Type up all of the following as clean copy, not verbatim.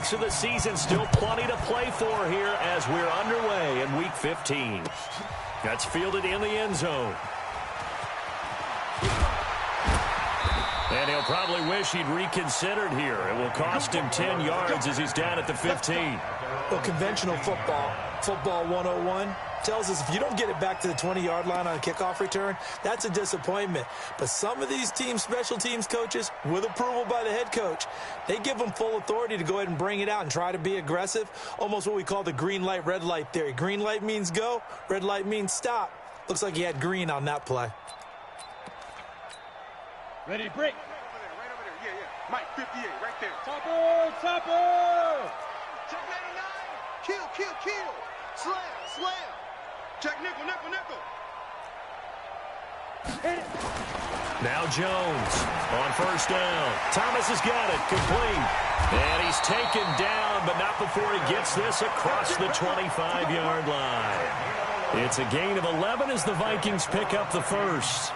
weeks of the season, still plenty to play for here as we're underway in Week 15. That's fielded in the end zone. And he'll probably wish he'd reconsidered here. It will cost him 10 yards as he's down at the 15. Well, conventional football 101, tells us if you don't get it back to the 20-yard line on a kickoff return, that's a disappointment. But some of these special teams coaches, with approval by the head coach, they give them full authority to go ahead and bring it out and try to be aggressive, almost what we call the green light, red light theory. Green light means go, red light means stop. Looks like he had green on that play. Ready, break. Right over there. Yeah. Mike, 58, right there. Topper! Check 99. Kill. Slam. Check nickel. Hit it. Now Jones on first down. Thomas has got it, complete. And he's taken down, but not before he gets this across the 25-yard line. It's a gain of 11 as the Vikings pick up the first.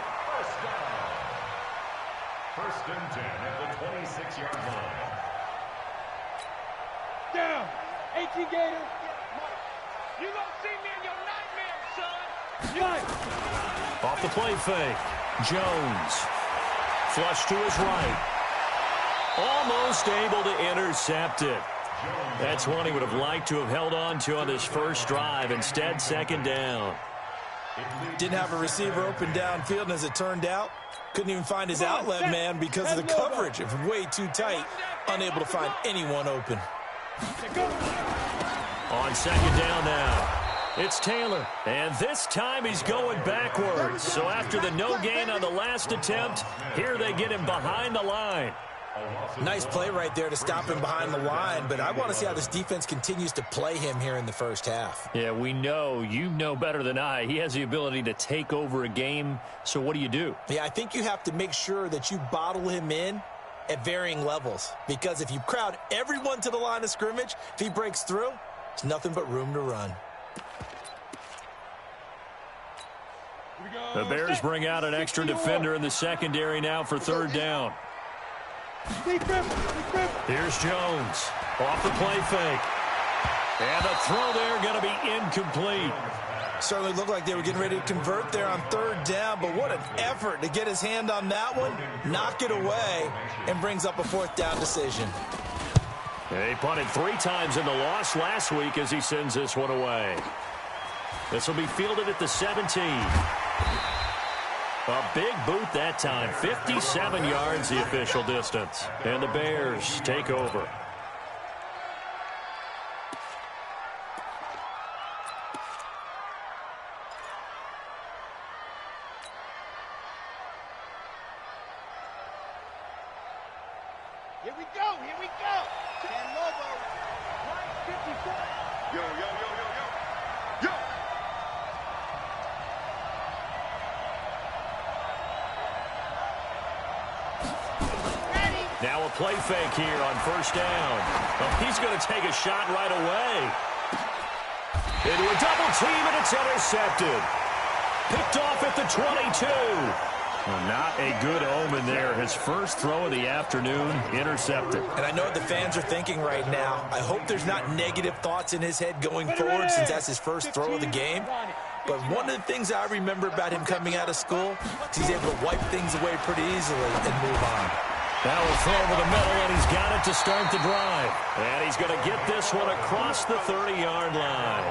First and 10 at the 26-yard line. Down. 18 Gator. You gonna see me in your nightmares, son. Right. Off the play fake. Jones. Flush to his right. Almost able to intercept it. That's one he would have liked to have held on to on this first drive. Instead, second down. Didn't have a receiver open downfield, and as it turned out, couldn't even find his outlet man because of the coverage. It was way too tight, unable to find anyone open. On second down now, it's Taylor. And this time he's going backwards. So after the no gain on the last attempt, here they get him behind the line. Nice play right there to stop him behind the line, but I want to see how this defense continues to play him here in the first half. Yeah, we know. You know better than I. He has the ability to take over a game. So what do? Yeah, I think you have to make sure that you bottle him in at varying levels, because if you crowd everyone to the line of scrimmage, if he breaks through, it's nothing but room to run. The Bears bring out an extra defender in the secondary now for third down. Here's Jones. Off the play fake. And the throw there going to be incomplete. Certainly looked like they were getting ready to convert there on third down, but what an effort to get his hand on that one, knock it away, and brings up a fourth down decision. He punted 3 times in the loss last week as he sends this one away. This will be fielded at the 17. A big boot that time. 57 yards the official distance. And the Bears take over. Here we go. Dan Lobo. 57. Yo. Now a play fake here on first down. Well, he's going to take a shot right away. Into a double team, and it's intercepted. Picked off at the 22. Well, not a good omen there. His first throw of the afternoon, intercepted. And I know what the fans are thinking right now. I hope there's not negative thoughts in his head going forward since that's his first throw of the game. But one of the things I remember about him coming out of school is he's able to wipe things away pretty easily and move on. Now a throw over the middle, and he's got it to start the drive. And he's going to get this one across the 30-yard line.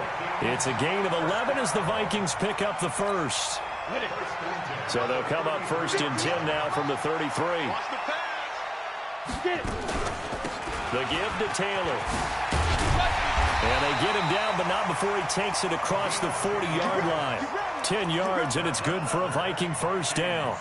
It's a gain of 11 as the Vikings pick up the first. So they'll come up first and 10 now from the 33. The give to Taylor. And they get him down, but not before he takes it across the 40-yard line. 10 yards, and it's good for a Viking first down.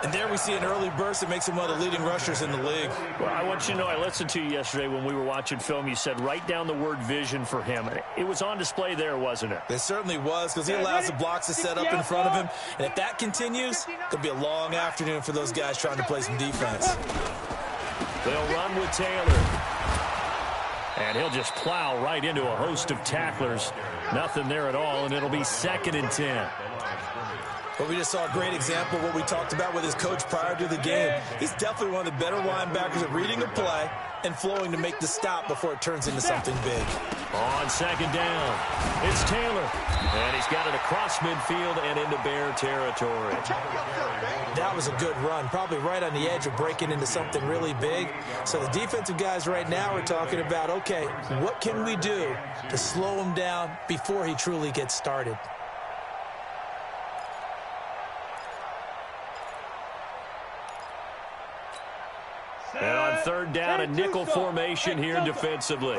And there we see an early burst that makes him one of the leading rushers in the league. Well, I want you to know, I listened to you yesterday when we were watching film. You said write down the word vision for him. It was on display there, wasn't it? It certainly was, because he allows the blocks to set up in front of him. And if that continues, it'll be a long afternoon for those guys trying to play some defense. They'll run with Taylor. And he'll just plow right into a host of tacklers. Nothing there at all, and it'll be second and 10. Well, we just saw a great example of what we talked about with his coach prior to the game. He's definitely one of the better linebackers at reading a play and flowing to make the stop before it turns into something big. On second down, it's Taylor. And he's got it across midfield and into Bear territory. That was a good run, probably right on the edge of breaking into something really big. So the defensive guys right now are talking about, okay, what can we do to slow him down before he truly gets started? And on third down, a nickel formation here defensively.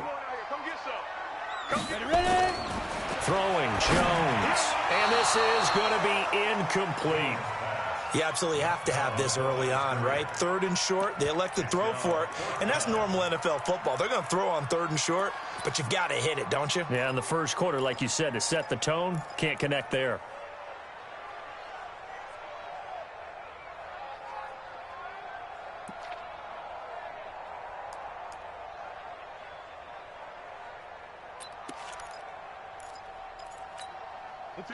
Ready? Throwing Jones. And this is going to be incomplete. You absolutely have to have this early on, right? Third and short, they elect to throw for it, and that's normal NFL football. They're going to throw on third and short, but you've got to hit it, don't you? Yeah, in the first quarter, like you said, to set the tone, can't connect there.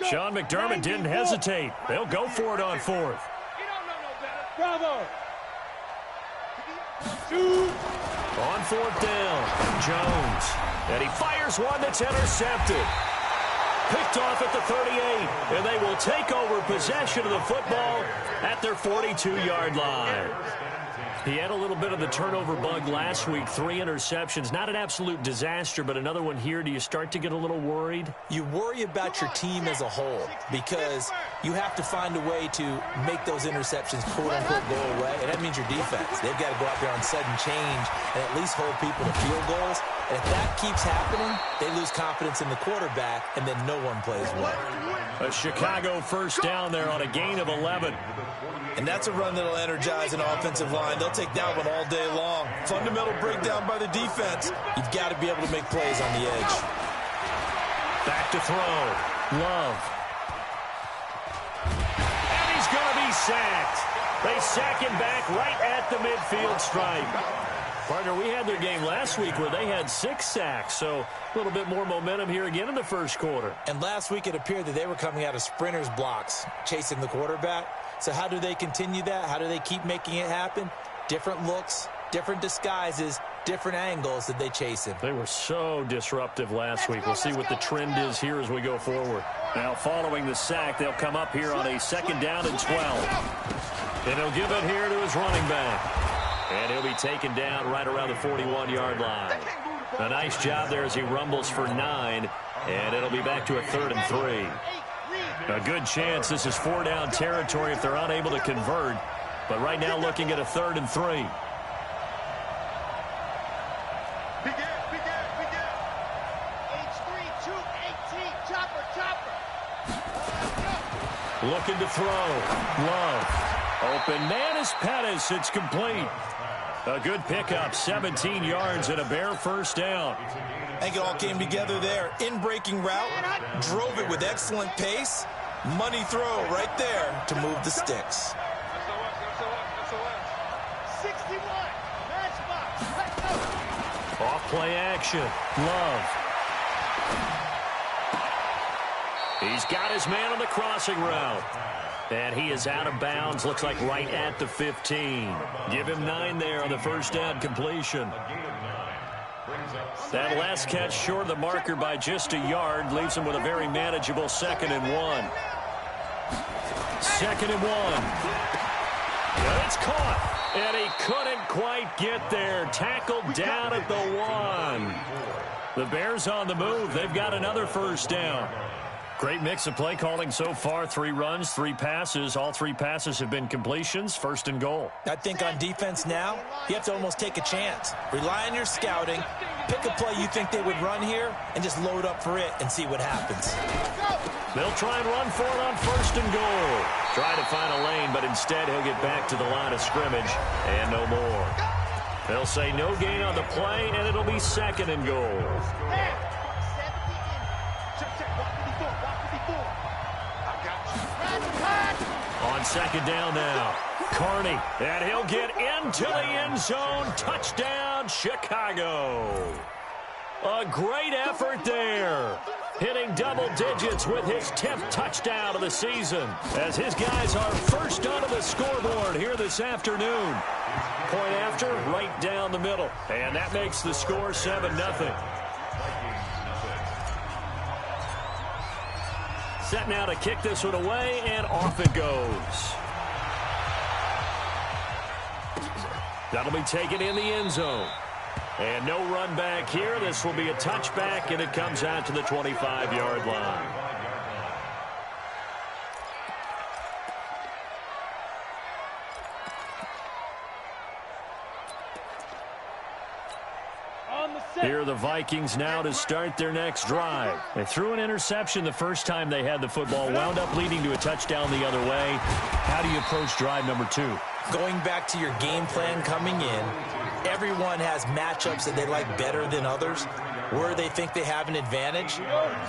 Sean McDermott didn't hesitate. They'll go for it on fourth. Bravo. Shoot. On fourth down, Jones. And he fires one that's intercepted. Picked off at the 38. And they will take over possession of the football at their 42-yard line. He had a little bit of the turnover bug last week, 3 interceptions. Not an absolute disaster, but another one here. Do you start to get a little worried? You worry about your team as a whole because you have to find a way to make those interceptions, quote-unquote, go away, and that means your defense. They've got to go out there on sudden change and at least hold people to field goals. And if that keeps happening, they lose confidence in the quarterback, and then no one plays well. A Chicago first down there on a gain of 11. And that's a run that'll energize an offensive line. They'll take that one all day long. Fundamental breakdown by the defense. You've got to be able to make plays on the edge. Back to throw. Love. And he's going to be sacked. They sack him back right at the midfield stripe. Partner, we had their game last week where they had 6 sacks, so a little bit more momentum here again in the first quarter. And last week it appeared that they were coming out of sprinters blocks, chasing the quarterback. So how do they continue that? How do they keep making it happen? Different looks, different disguises, different angles that they chase him. They were so disruptive last week. We'll see what the trend is here as we go forward. Now following the sack, they'll come up here on a second down and 12. And he'll give it here to his running back. And he'll be taken down right around the 41-yard line. A nice job there as he rumbles for 9. And it'll be back to a 3rd and 3. A good chance this is 4-down territory if they're unable to convert. But right now looking at a 3rd and 3. Looking to throw. Love. Open man is Pettis. It's complete. A good pickup, 17 yards and a Bear first down. I think it all came together there. In-breaking route, drove it with excellent pace. Money throw right there to move the sticks. 61. Matchbox. Let's go. Off play action. Love. He's got his man on the crossing route. And he is out of bounds, looks like right at the 15. Give him 9 there on the first down completion. That last catch short of the marker by just a yard leaves him with a very manageable 2nd and 1. 2nd and 1. And it's caught. And he couldn't quite get there. Tackled down at the 1. The Bears on the move. They've got another first down. Great mix of play calling so far. 3 runs, 3 passes. All 3 passes have been completions. 1st and goal. I think on defense now, you have to almost take a chance. Rely on your scouting. Pick a play you think they would run here and just load up for it and see what happens. They'll try and run for it on 1st and goal. Try to find a lane, but instead he'll get back to the line of scrimmage and no more. They'll say no gain on the play, and it'll be 2nd and goal. On 2nd down now, Carney, and he'll get into the end zone. Touchdown, Chicago. A great effort there. hitting double digits with his 10th touchdown of the season, as his guys are first onto the scoreboard here this afternoon. Point after, right down the middle. And that makes the score 7-0. Set now to kick this one away, and off it goes. That'll be taken in the end zone. And no run back here. This will be a touchback, and it comes out to the 25-yard line. Here are the Vikings now to start their next drive. They threw an interception the first time they had the football, wound up leading to a touchdown the other way. How do you approach drive number 2? Going back to your game plan coming in, everyone has matchups that they like better than others. Where they think they have an advantage,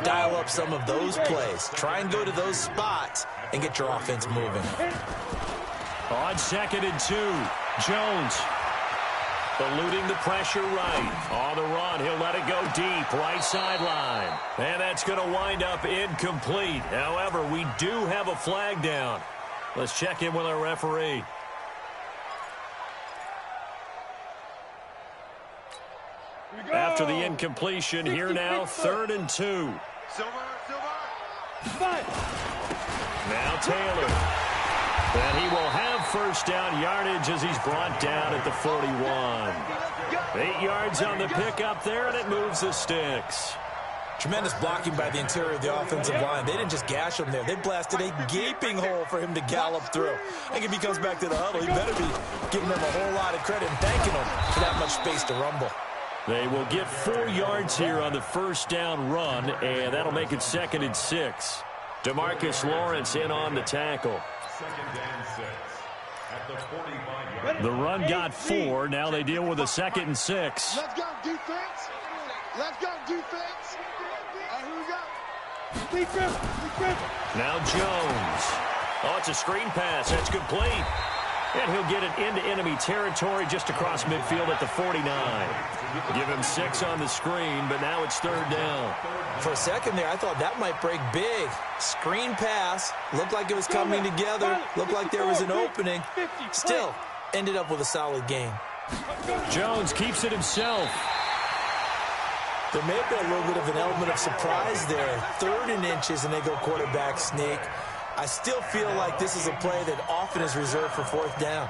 dial up some of those plays. Try and go to those spots and get your offense moving. On 2nd and 2, Jones eluding the pressure right. On the run, he'll let it go deep, right sideline. And that's going to wind up incomplete. However, we do have a flag down. Let's check in with our referee. After the incompletion, here now, 3rd and 2. Now Taylor. And he will have first down yardage as he's brought down at the 41. 8 yards on the pickup there, and it moves the sticks. Tremendous blocking by the interior of the offensive line. They didn't just gash him there. They blasted a gaping hole for him to gallop through. I think if he comes back to the huddle, he better be giving them a whole lot of credit and thanking them for that much space to rumble. They will get 4 yards here on the first down run, and that'll make it 2nd and 6. DeMarcus Lawrence in on the tackle. 2nd and 6 at the 45-yard. The run got 4. Now they deal with a 2nd and 6. Let's go defense. Let's go defense. Here we go. Defense. Now Jones. Oh, it's a screen pass. That's complete. And he'll get it into enemy territory just across midfield at the 49. Give him 6 on the screen, but now it's 3rd down. For a second there, I thought that might break big. Screen pass. Looked like it was coming together. Looked like there was an opening. Still, ended up with a solid game. Jones keeps it himself. There may have been a little bit of an element of surprise there. 3rd and inches, and they go quarterback sneak. I still feel like this is a play that often is reserved for 4th down.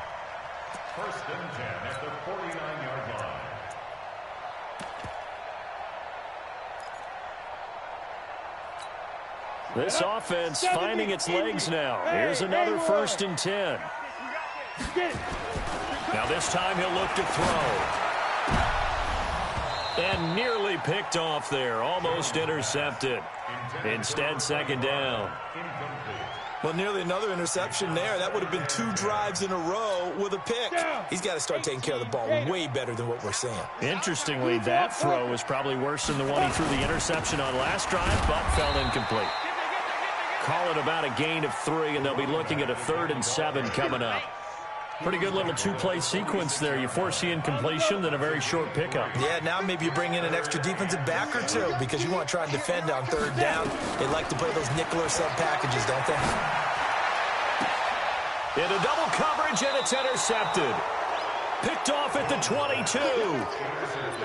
1st and 10 at the 49-yard line. This offense finding its legs now. Here's another 1st and 10. Now this time he'll look to throw. And nearly picked off there. Almost intercepted. Instead, 2nd down. Well, nearly another interception there. That would have been 2 drives in a row with a pick. He's got to start taking care of the ball way better than what we're seeing. Interestingly, that throw was probably worse than the one he threw the interception on last drive, but fell incomplete. Call it about a gain of 3, and they'll be looking at a 3rd and 7 coming up. Pretty good little 2-play sequence there. You force the incompletion, then a very short pickup. Yeah, now maybe you bring in an extra defensive back or 2 because you want to try and defend on 3rd down. They like to play those nickel or sub packages, don't they? Into double coverage, and it's intercepted. Picked off at the 22.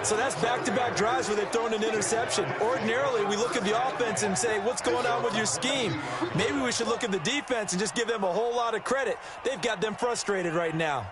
So that's back-to-back drives where they've thrown an interception. Ordinarily, we look at the offense and say, what's going on with your scheme? Maybe we should look at the defense and just give them a whole lot of credit. They've got them frustrated right now.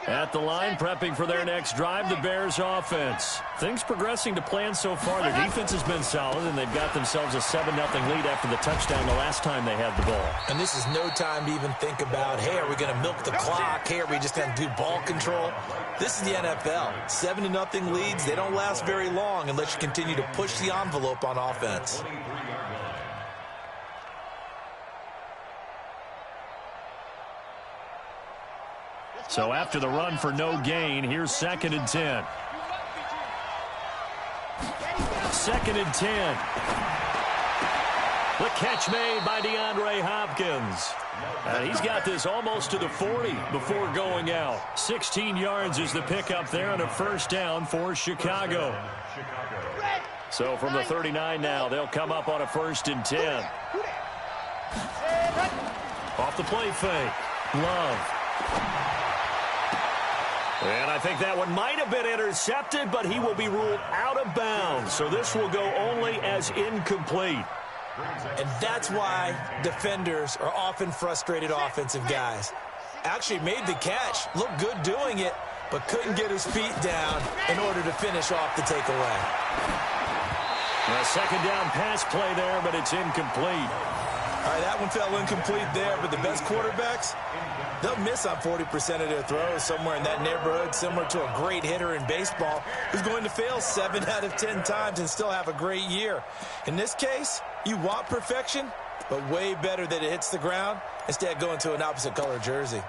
At the line, prepping for their next drive, the Bears offense. Things progressing to plan so far. Their defense has been solid, and they've got themselves a 7-0 lead after the touchdown the last time they had the ball. And this is no time to even think about, hey, are we going to milk the clock? Hey, are we just going to do ball control? This is the NFL. 7-0 leads, they don't last very long unless you continue to push the envelope on offense. So after the run for no gain, here's 2nd and 10. 2nd and 10. The catch made by DeAndre Hopkins. And he's got this almost to the 40 before going out. 16 yards is the pickup there and a first down for Chicago. So from the 39 now, they'll come up on a 1st and 10. Off the play fake. Love. And I think that one might have been intercepted, but he will be ruled out of bounds. So this will go only as incomplete. And that's why defenders are often frustrated offensive guys. Actually made the catch, looked good doing it, but couldn't get his feet down in order to finish off the takeaway. A second down pass play there, but it's incomplete. All right, that one fell incomplete there, but the best quarterbacks, they'll miss on 40% of their throws, somewhere in that neighborhood, similar to a great hitter in baseball who's going to fail 7 out of 10 times and still have a great year. In this case, you want perfection, but way better that it hits the ground instead of going to an opposite color jersey.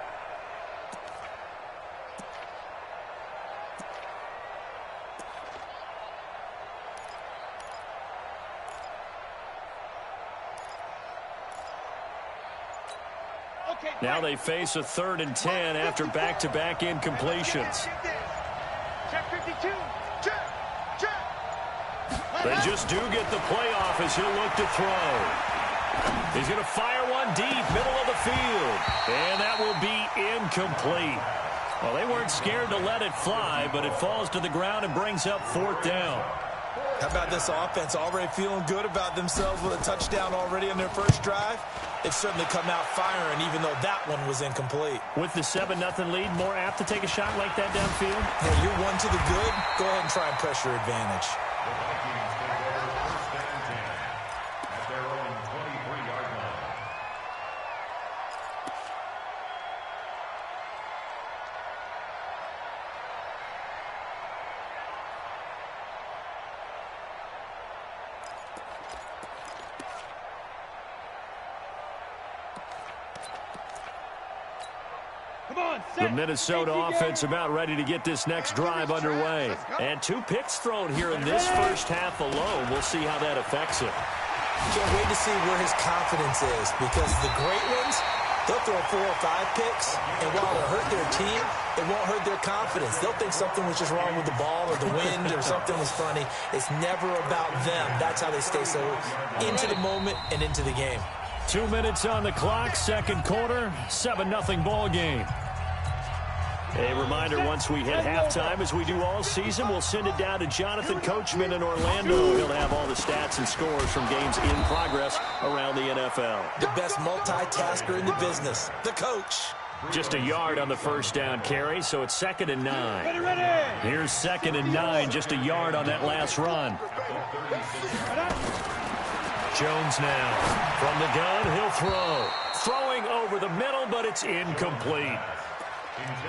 Now they face a 3rd and 10 after back-to-back incompletions. Check 52. Check. They just do get the playoff as he'll look to throw. He's going to fire one deep, middle of the field. And that will be incomplete. Well, they weren't scared to let it fly, but it falls to the ground and brings up 4th down. How about this offense already feeling good about themselves with a touchdown already in their first drive? They've certainly come out firing, even though that one was incomplete. With the 7-0 lead, more apt to take a shot like that downfield? Hey, you're one to the good. Go ahead and try and press your advantage. The Vikings take over 1st and 10 at their own 23-yard line. The Minnesota offense about ready to get this next drive underway. And 2 picks thrown here in this first half alone. We'll see how that affects it. Can't wait to see where his confidence is, because the great ones, they'll throw 4 or 5 picks, and while it'll hurt their team, it won't hurt their confidence. They'll think something was just wrong with the ball or the wind or something was funny. It's never about them. That's how they stay so into the moment and into the game. 2 minutes on the clock, second quarter, 7-0 ball game. A reminder, once we hit halftime, as we do all season, we'll send it down to Jonathan Coachman in Orlando. He'll have all the stats and scores from games in progress around the NFL. The best multitasker in the business, the coach. Just a yard on the first down carry, so it's 2nd and 9. Here's 2nd and 9, just a yard on that last run. Jones now. From the gun, he'll throw. Throwing over the middle, but it's incomplete.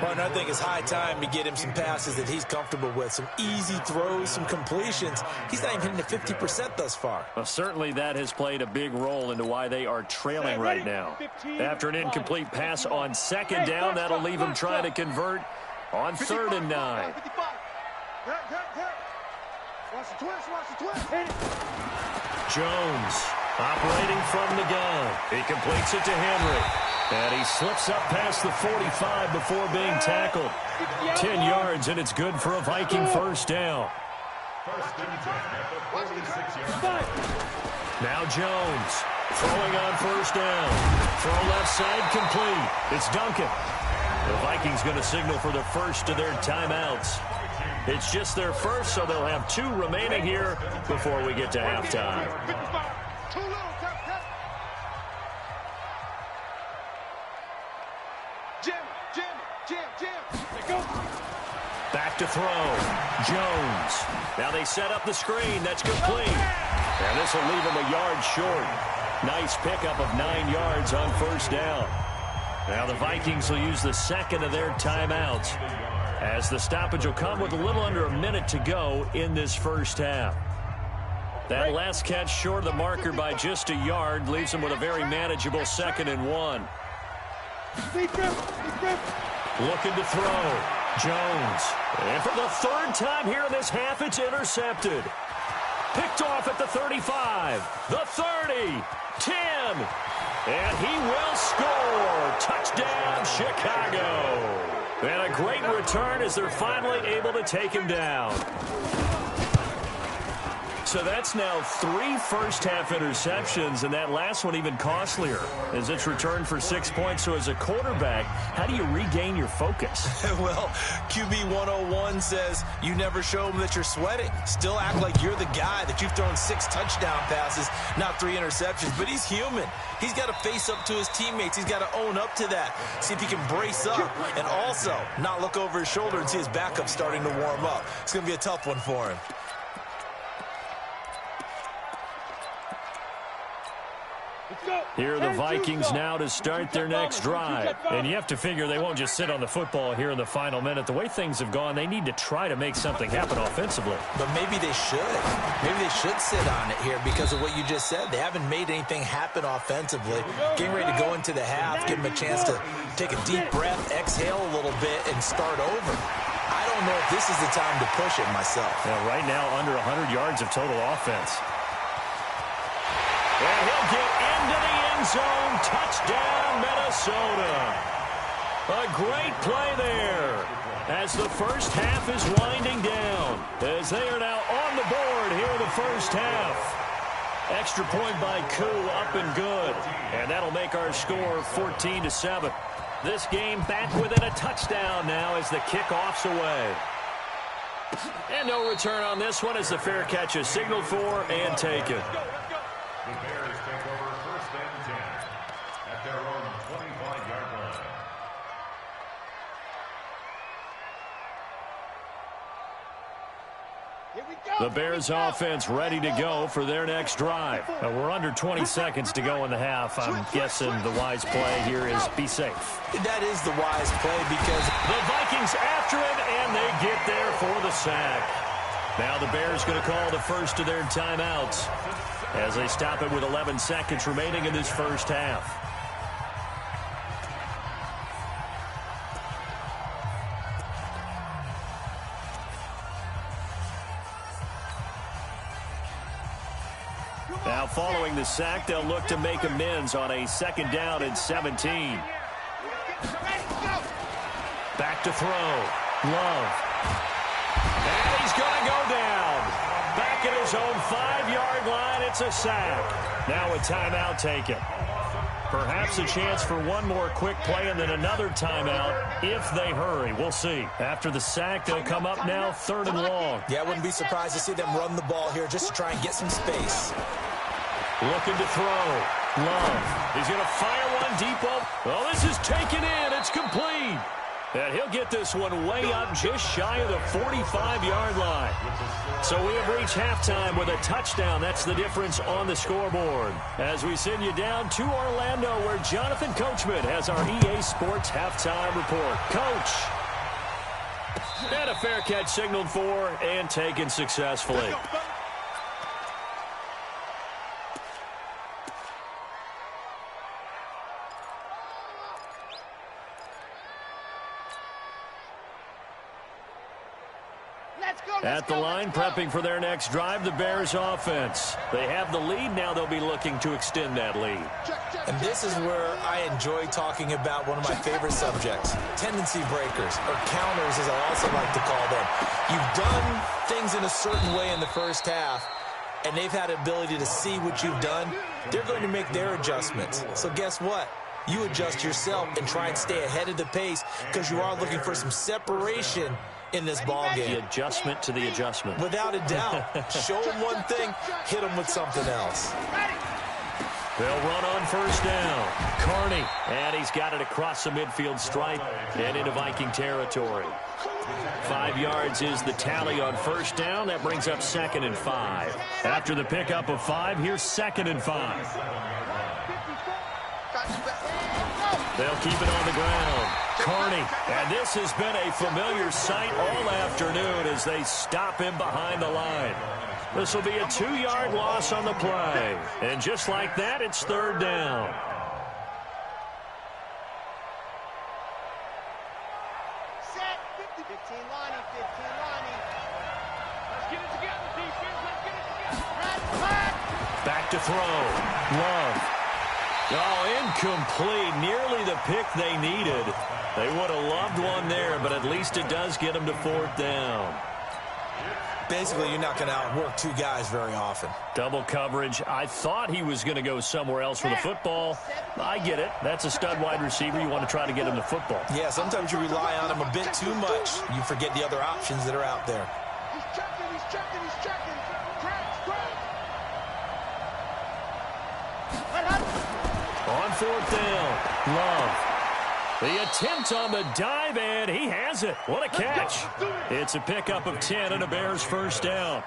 Martin, I think it's high time to get him some passes that he's comfortable with. Some easy throws, some completions. He's not even hitting the 50% thus far. Well, certainly that has played a big role into why they are trailing right now. After an incomplete pass on 2nd down, that'll leave him trying to convert on 3rd and 9. Jones operating from the gun. He completes it to Henry. And he slips up past the 45 before being tackled. 10 yards, and it's good for a Viking first down. 1st and 10 at the 46-yard line. Now Jones throwing on 1st down. Throw left side complete. It's Duncan. The Vikings going to signal for the first of their timeouts. It's just their first, so they'll have 2 remaining here before we get to halftime. Back to throw. Jones. Now they set up the screen. That's complete. And this will leave him a yard short. Nice pickup of 9 yards on 1st down. Now the Vikings will use the 2nd of their timeouts, as the stoppage will come with a little under a minute to go in this first half. That last catch short of the marker by just a yard leaves him with a very manageable 2nd and 1. Looking to throw. Jones. And for the 3rd time here in this half, it's intercepted. Picked off at the 35, the 30, 10, and he will score. Touchdown, Chicago. And a great return as they're finally able to take him down. So that's now 3 first-half interceptions, and that last one even costlier as it's returned for 6 points. So as a quarterback, how do you regain your focus? Well, QB 101 says you never show them that you're sweating. Still act like you're the guy, that you've thrown 6 touchdown passes, not 3 interceptions. But he's human. He's got to face up to his teammates. He's got to own up to that, see if he can brace up, and also not look over his shoulder and see his backup starting to warm up. It's going to be a tough one for him. Here are the Vikings now to start their next drive. And you have to figure they won't just sit on the football here in the final minute. The way things have gone, they need to try to make something happen offensively. But maybe they should. Maybe they should sit on it here because of what you just said. They haven't made anything happen offensively. Getting ready to go into the half, give them a chance to take a deep breath, exhale a little bit, and start over. I don't know if this is the time to push it myself. Yeah, right now, under 100 yards of total offense. And he'll get into the end zone. Touchdown, Minnesota. A great play there as the first half is winding down, as they are now on the board here in the first half. Extra point by Koo, up and good. And that'll make our score 14-7. This game back within a touchdown now as the kickoff's away. And no return on this one as the fair catch is signaled for and taken. The Bears take over first and 10 at their own 25-yard line. Here we go. The Bears offense ready to go for their next drive. We're under 20 seconds to go in the half. I'm guessing the wise play here is be safe. That is the wise play because The Vikings after him, and they get there for the sack. Now the Bears going to call the first of their timeouts as they stop it with 11 seconds remaining in this first half. Now following the sack, they'll look to make amends on a 2nd down and 17. Back to throw. Love. And he's going to go down. Back at his own 5-yard line, it's a sack. Now a timeout taken. Perhaps a chance for one more quick play and then another timeout if they hurry. We'll see. After the sack, they'll come up now 3rd and long. yeah, I wouldn't be surprised to see them run the ball here just to try and get some space. Looking to throw. Love. He's going to fire one deep. Oh, this is taken in. It's complete. And he'll get this one way up just shy of the 45-yard line. So we have reached halftime with a touchdown. That's the difference on the scoreboard. As we send you down to Orlando, where Jonathan Coachman has our EA Sports halftime report. Coach. And a fair catch signaled for and taken successfully. At the line, prepping for their next drive, the Bears offense. They have the lead. Now they'll be looking to extend that lead. And this is where I enjoy talking about one of my favorite subjects, tendency breakers, or counters as I also like to call them. You've done things in a certain way in the first half, and they've had the ability to see what you've done. They're going to make their adjustments. So guess what? You adjust yourself and try and stay ahead of the pace because you are looking for some separation in this ball game. The adjustment to the adjustment. Without a doubt. Show them one thing, hit them with something else. They'll run on first down. Carney, and he's got it across the midfield stripe and into Viking territory. 5 yards is the tally on first down. That brings up 2nd and 5. After the pickup of 5, here's 2nd and 5. They'll keep it on the ground. Carney, and this has been a familiar sight all afternoon as they stop him behind the line. This will be a 2-yard loss on the play. And just like that, it's 3rd down. Set. 15 Lonnie, 15 Lonnie. Let's get it together, defense. Let's get it together. Back to throw. Love. Oh, incomplete. Nearly the pick they needed. They would have loved one there, but at least it does get them to 4th down. Basically, you're not going to outwork two guys very often. Double coverage. I thought he was going to go somewhere else for the football. I get it. That's a stud wide receiver. You want to try to get him the football. Yeah, sometimes you rely on him a bit too much. You forget the other options that are out there. He's checking, he's checking, he's checking. Cracks. On 4th down, Love. The attempt on the dive, and he has it. What a catch. It's a pickup of 10 and a Bears 1st down.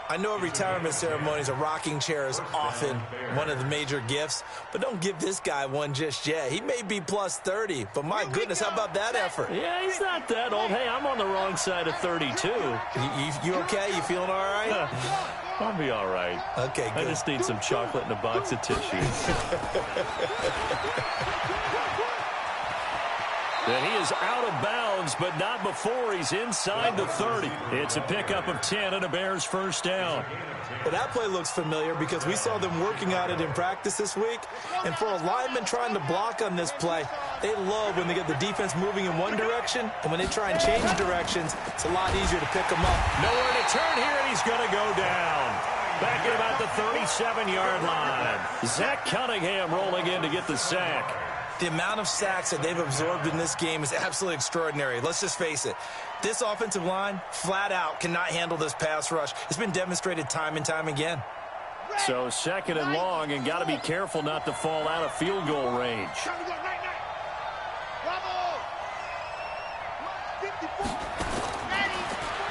I know at retirement ceremonies, a rocking chair is often one of the major gifts, but don't give this guy one just yet. He may be plus 30, but my goodness, how about that effort? Yeah, he's not that old. Hey, I'm on the wrong side of 32. You okay? You feeling all right? I'll be all right. Okay, good. I just need some chocolate and a box of tissues. And he is out of bounds, but not before he's inside the 30. It's a pickup of 10 and a Bears 1st down. Well, that play looks familiar because we saw them working on it in practice this week. And for a lineman trying to block on this play, they love when they get the defense moving in one direction. And when they try and change directions, it's a lot easier to pick them up. Nowhere to turn here, and he's going to go down. Back at about the 37-yard line. Zach Cunningham rolling in to get the sack. The amount of sacks that they've absorbed in this game is absolutely extraordinary. Let's just face it. This offensive line, flat out, cannot handle this pass rush. It's been demonstrated time and time again. So 2nd and long, and got to be careful not to fall out of field goal range.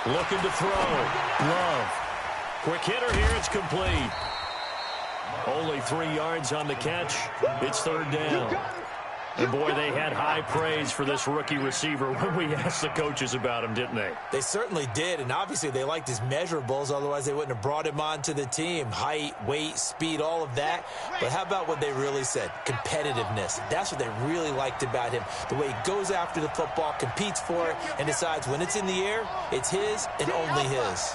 Looking to throw. Love. Quick hitter here. It's complete. Only 3 yards on the catch. It's 3rd down. And, boy, they had high praise for this rookie receiver when we asked the coaches about him, didn't they? They certainly did, and obviously they liked his measurables. Otherwise, they wouldn't have brought him onto the team. Height, weight, speed, all of that. But how about what they really said? Competitiveness. That's what they really liked about him. The way he goes after the football, competes for it, and decides when it's in the air, it's his and only his.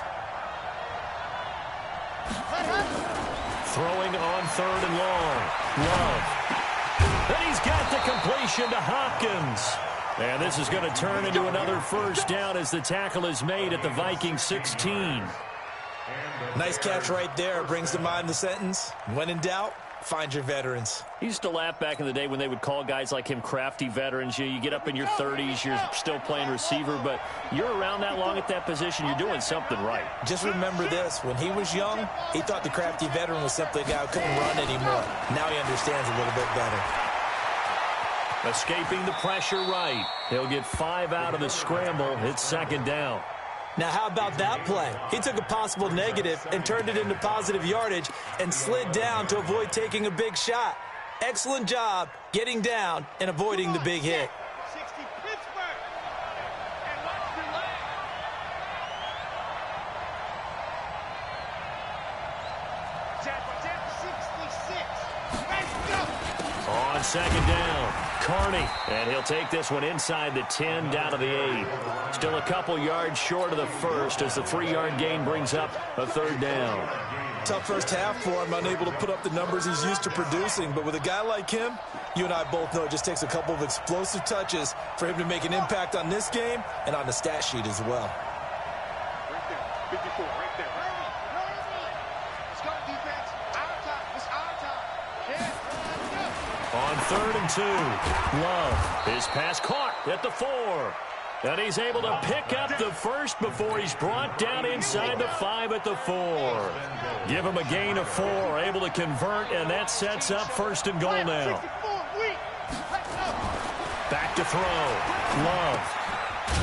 Throwing on 3rd and long. Love. And he's got the completion to Hopkins. And this is going to turn into another 1st down as the tackle is made at the Vikings 16. Nice catch right there. Brings to mind the sentence, when in doubt, find your veterans. He used to laugh back in the day when they would call guys like him crafty veterans. You get up in your 30s, you're still playing receiver, but you're around that long at that position, you're doing something right. Just remember this. When he was young, he thought the crafty veteran was simply a guy who couldn't run anymore. Now he understands a little bit better. Escaping the pressure right. He'll get 5 out of the scramble. It's 2nd down. Now, how about that play? He took a possible negative and turned it into positive yardage and slid down to avoid taking a big shot. Excellent job getting down and avoiding the big hit. 60 Pittsburgh. And watch your leg. Jab 66. Let's go. On 2nd down, Carney. And he'll take this one inside the 10, down to the 8. Still a couple yards short of the 1st as the 3-yard gain brings up a 3rd down. Tough first half for him, unable to put up the numbers he's used to producing. But with a guy like him, you and I both know it just takes a couple of explosive touches for him to make an impact on this game and on the stat sheet as well. Right there. 54, right there. Let's go, defense. Our time. It's our time. Yeah. Let's go. On 3rd and 2, Love. His pass caught at the 4. And he's able to pick up the 1st before he's brought down inside the 5 at the 4. Give him a gain of 4, able to convert, and that sets up 1st and goal now. Back to throw. Love.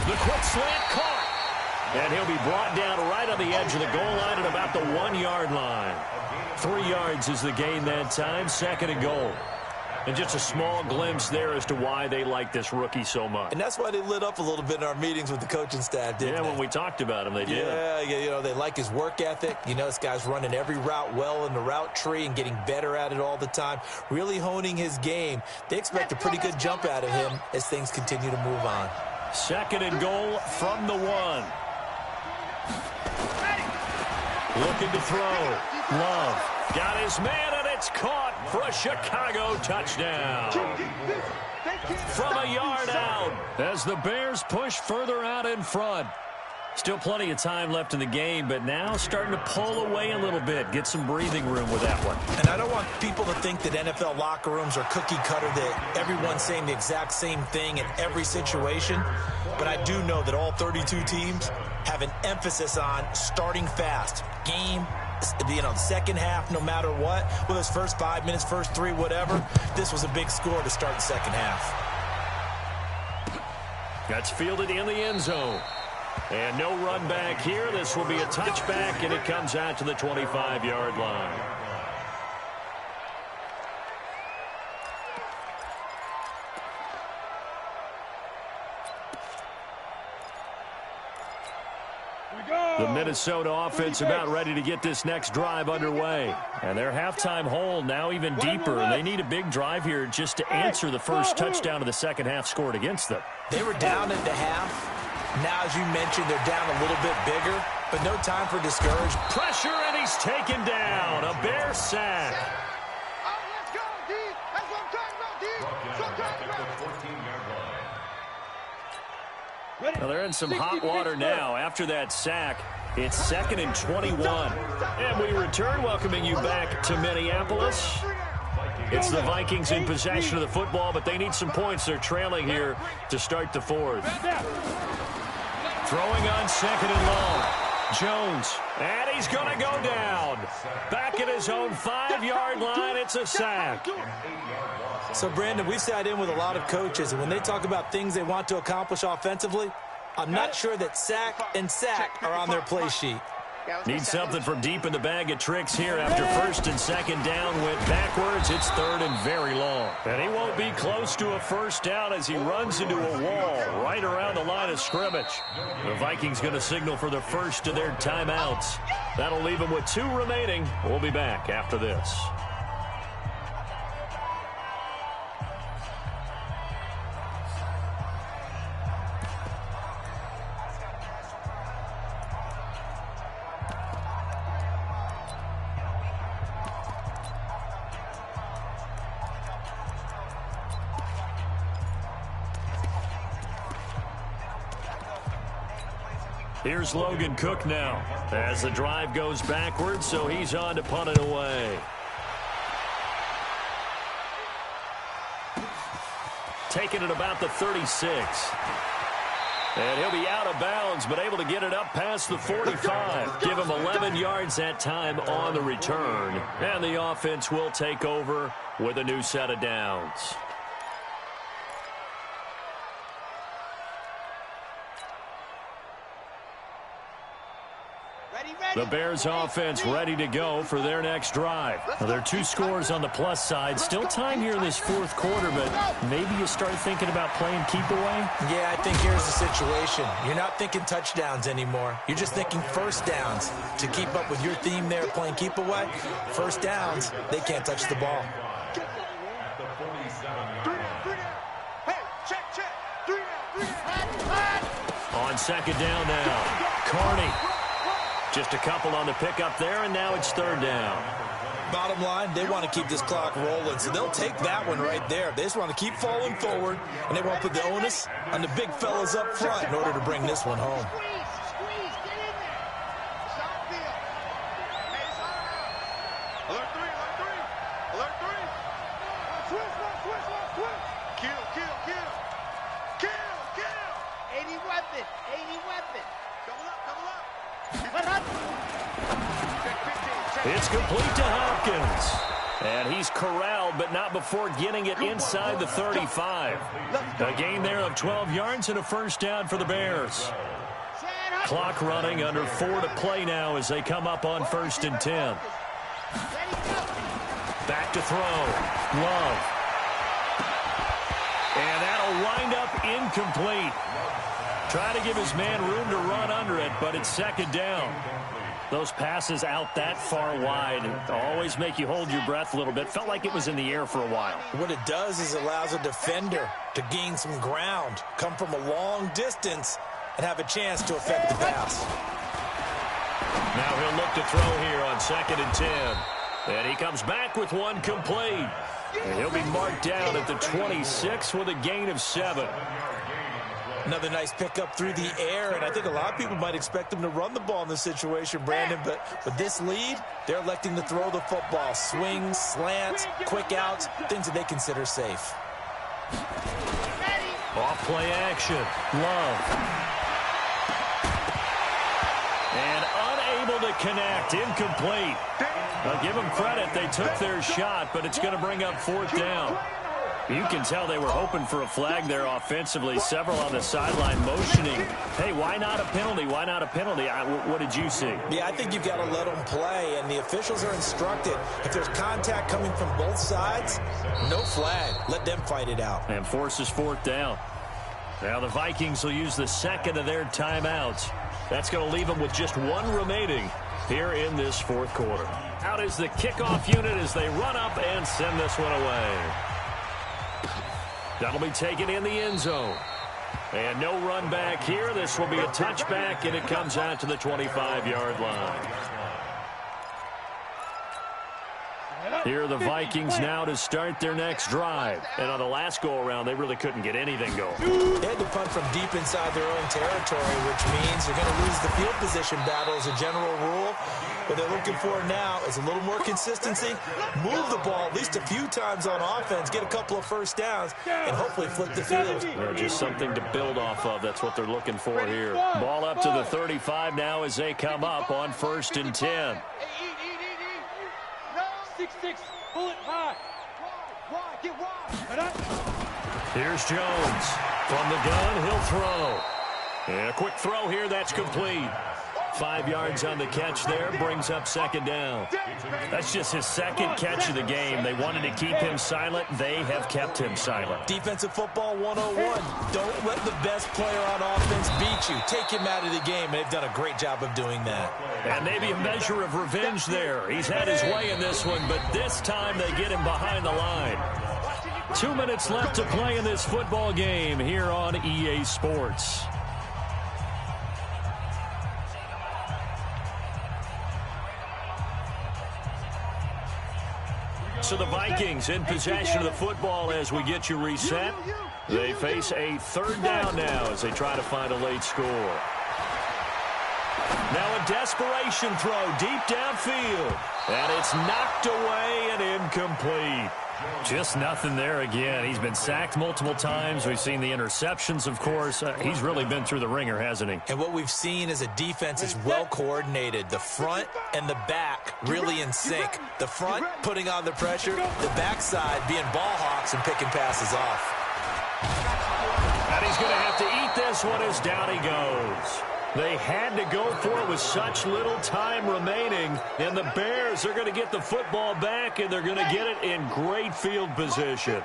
The quick slant caught. And he'll be brought down right on the edge of the goal line at about the 1-yard line. 3 yards is the gain that time, 2nd and goal. And just a small glimpse there as to why they like this rookie so much. And that's why they lit up a little bit in our meetings with the coaching staff, didn't they? Yeah, when we talked about him, they did. Yeah, you know, they like his work ethic. You know, this guy's running every route well in the route tree and getting better at it all the time, really honing his game. They expect a pretty good jump out of him as things continue to move on. 2nd and goal from the 1. Looking to throw. Love. Got his man, and it's caught for a Chicago touchdown. From a yard out as the Bears push further out in front. Still plenty of time left in the game, but now starting to pull away a little bit. Get some breathing room with that one. And I don't want people to think that NFL locker rooms are cookie cutter, that everyone's saying the exact same thing in every situation. But I do know that all 32 teams have an emphasis on starting fast. Game, the second half, no matter what. Whether it's first 5 minutes, first 3, whatever. This was a big score to start the second half. That's fielded in the end zone. And no run back here. This will be a touchback, and it comes out to the 25-yard line. The Minnesota offense about ready to get this next drive underway. And their halftime hole now even deeper. They need a big drive here just to answer the first touchdown of the second half scored against them. They were down at the half. Now, as you mentioned, they're down a little bit bigger, but no time for discouragement. Pressure, and he's taken down. A Bear sack. Let's go, D. That's what I'm talking about, D. That's what I'm talking about. Well, they're in some hot water now. After that sack, it's 2nd and 21. And we return, welcoming you back to Minneapolis. It's the Vikings in possession of the football, but they need some points. They're trailing here to start the fourth. Throwing on 2nd and long. Jones, and he's going to go down. Back at his own 5-yard line, it's a sack. So, Brandon, we sat in with a lot of coaches, and when they talk about things they want to accomplish offensively, I'm not sure that sack and sack are on their play sheet. Need something from deep in the bag of tricks here after 1st and 2nd down went backwards. It's 3rd and very long. And he won't be close to a first down as he runs into a wall right around the line of scrimmage. The Vikings going to signal for the first of their timeouts. That'll leave them with 2 remaining. We'll be back after this. Here's Logan Cook now as the drive goes backwards, so he's on to punt it away. Taking it about the 36. And he'll be out of bounds, but able to get it up past the 45. Give him 11 yards that time on the return. And the offense will take over with a new set of downs. The Bears offense ready to go for their next drive. Now, there are 2 scores on the plus side. Still time here in this 4th quarter, but maybe you start thinking about playing keep away? Yeah, I think here's the situation. You're not thinking touchdowns anymore. You're just thinking first downs. To keep up with your theme there, playing keep away, first downs, they can't touch the ball. On 2nd down now, Carney. Just a couple on the pickup there, and now it's 3rd down. Bottom line, they want to keep this clock rolling, so they'll take that one right there. They just want to keep falling forward, and they want to put the onus on the big fellas up front in order to bring this one home. Squeeze, get in there. Stop field. Hey, it's all around. Alert 3, alert 3. Alert 3. Switch. Kill. Kill. 80 weapon. Double up. It's complete to Hopkins. And he's corralled, but not before getting it inside the 35. A gain there of 12 yards and a first down for the Bears. Clock running, under 4 to play now as they come up on 1st and 10. Back to throw. Love. And that'll wind up incomplete. Try to give his man room to run under it, but it's 2nd down. Those passes out that far wide always make you hold your breath a little bit. Felt like it was in the air for a while. What it does is allows a defender to gain some ground, come from a long distance, and have a chance to affect the pass. Now he'll look to throw here on 2nd and 10. And he comes back with one complete. And he'll be marked down at the 26 with a gain of 7. Another nice pickup through the air, and I think a lot of people might expect him to run the ball in this situation, Brandon, but with this lead, they're electing to throw the football. Swings, slants, quick outs, things that they consider safe. Off play action. Love. And unable to connect. Incomplete. I'll give them credit. They took their shot, but it's going to bring up 4th down. You can tell they were hoping for a flag there offensively. Several on the sideline motioning. Hey, why not a penalty? Why not a penalty? What did you see? Yeah, I think you've got to let them play, and the officials are instructed. If there's contact coming from both sides, no flag. Let them fight it out. And forces 4th down. Now the Vikings will use the 2nd of their timeouts. That's going to leave them with just 1 remaining here in this 4th quarter. Out is the kickoff unit as they run up and send this one away. That'll be taken in the end zone. And no run back here. This will be a touchback, and it comes out to the 25-yard line. Here are the Vikings now to start their next drive. And on the last go-around, they really couldn't get anything going. They had to punt from deep inside their own territory, which means they're going to lose the field position battle as a general rule. What they're looking for now is a little more consistency, move the ball at least a few times on offense, get a couple of first downs, and hopefully flip the field. Yeah, just something to build off of. That's what they're looking for here. Ball up to the 35 now as they come up on 1st and 10. 6-6, pull it high. Wide, get wide. Here's Jones. From the gun, he'll throw. And a quick throw here, that's complete. 5 yards on the catch there, brings up 2nd down. That's just his 2nd catch of the game. They wanted to keep him silent. They have kept him silent. Defensive football 101. Don't let the best player on offense beat you. Take him out of the game, and they've done a great job of doing that. And maybe a measure of revenge there. He's had his way in this one, but this time they get him behind the line. 2 minutes left to play in this football game here on EA Sports. So the Vikings in possession of the football as we get you reset. They face a 3rd down now as they try to find a late score. Now a desperation throw deep downfield. And it's knocked away and incomplete. Just nothing there again. He's been sacked multiple times. We've seen the interceptions, of course. He's really been through the ringer, hasn't he? And what we've seen is a defense is well coordinated. The front and the back really in sync. The front putting on the pressure, the backside being ball hawks and picking passes off. And he's going to have to eat this one as down he goes. They had to go for it with such little time remaining, and the Bears are going to get the football back, and they're going to get it in great field position.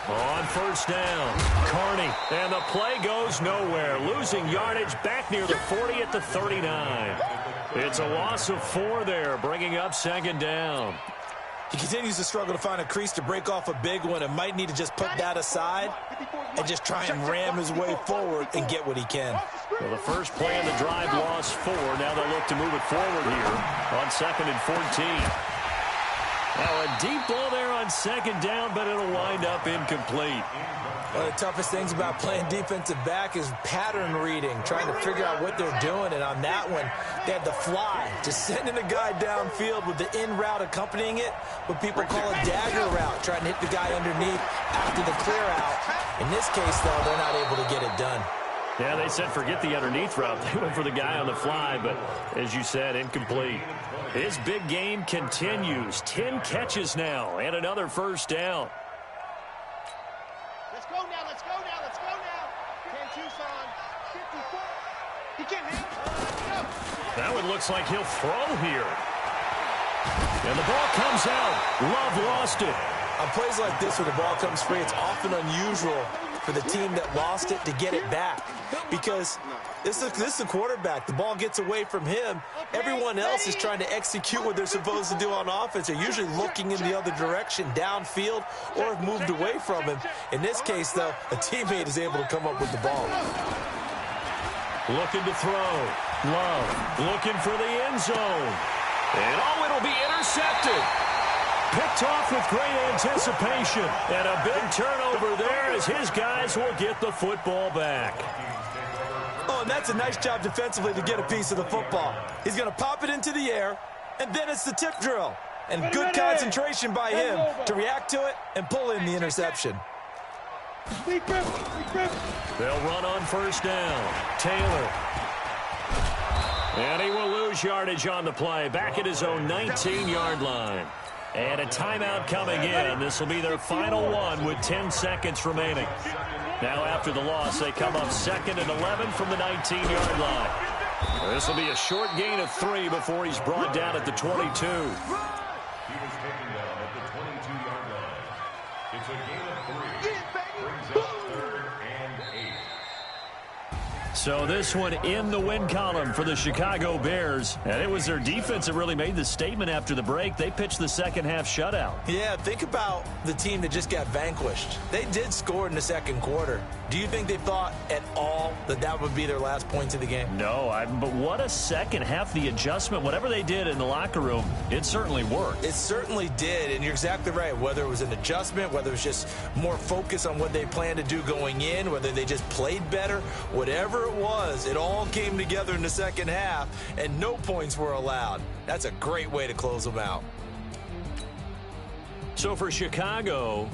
On 1st down, Carney, and the play goes nowhere, losing yardage back near the 40 at the 39. It's a loss of 4 there, bringing up 2nd down. He continues to struggle to find a crease to break off a big one and might need to just put that aside and just try and ram his way forward and get what he can. Well, the first play of the drive lost 4. Now they'll look to move it forward here on 2nd and 14. Now a deep ball there on 2nd down, but it'll wind up incomplete. One of the toughest things about playing defensive back is pattern reading, trying to figure out what they're doing. And on that one, they had the fly, just sending a guy downfield with the in route accompanying it, what people call a dagger route, trying to hit the guy underneath after the clear out. In this case, though, they're not able to get it done. Yeah, they said forget the underneath route. They went for the guy on the fly, but as you said, incomplete. His big game continues. 10 catches now and another 1st down. Let's go now, let's go now, let's go now. 10 Tucson, 54. He can't hit. That one looks like he'll throw here. And the ball comes out. Love lost it. On plays like this where the ball comes free, it's often unusual for the team that lost it to get it back. Because this is a quarterback. The ball gets away from him. Everyone else is trying to execute what they're supposed to do on offense. They're usually looking in the other direction, downfield, or have moved away from him. In this case, though, a teammate is able to come up with the ball. Looking to throw. Love looking for the end zone. And oh, it'll be intercepted. Picked off with great anticipation. And a big turnover there as his guys will get the football back. Oh, and that's a nice job defensively to get a piece of the football. He's going to pop it into the air, and then it's the tip drill. And good concentration by him to react to it and pull in the interception. They'll run on first down. Taylor. And he will lose yardage on the play. Back at his own 19-yard line. And a timeout coming in. This will be their final one with 10 seconds remaining. Now after the loss, they come up 2nd and 11 from the 19-yard line. This will be a short gain of 3 before he's brought down at the 22. He was taken down at the 22-yard line. It's a gain of 3. Brings up 3rd and 8. So this one in the win column for the Chicago Bears. And it was their defense that really made the statement after the break. They pitched the second half shutout. Yeah, think about the team that just got vanquished. They did score in the second quarter. Do you think they thought at all that that would be their last points of the game? No, but what a second half. The adjustment, whatever they did in the locker room, it certainly worked. It certainly did, and you're exactly right. Whether it was an adjustment, whether it was just more focus on what they planned to do going in, whether they just played better, whatever it was, it all came together in the second half, and no points were allowed. That's a great way to close them out. So for Chicago...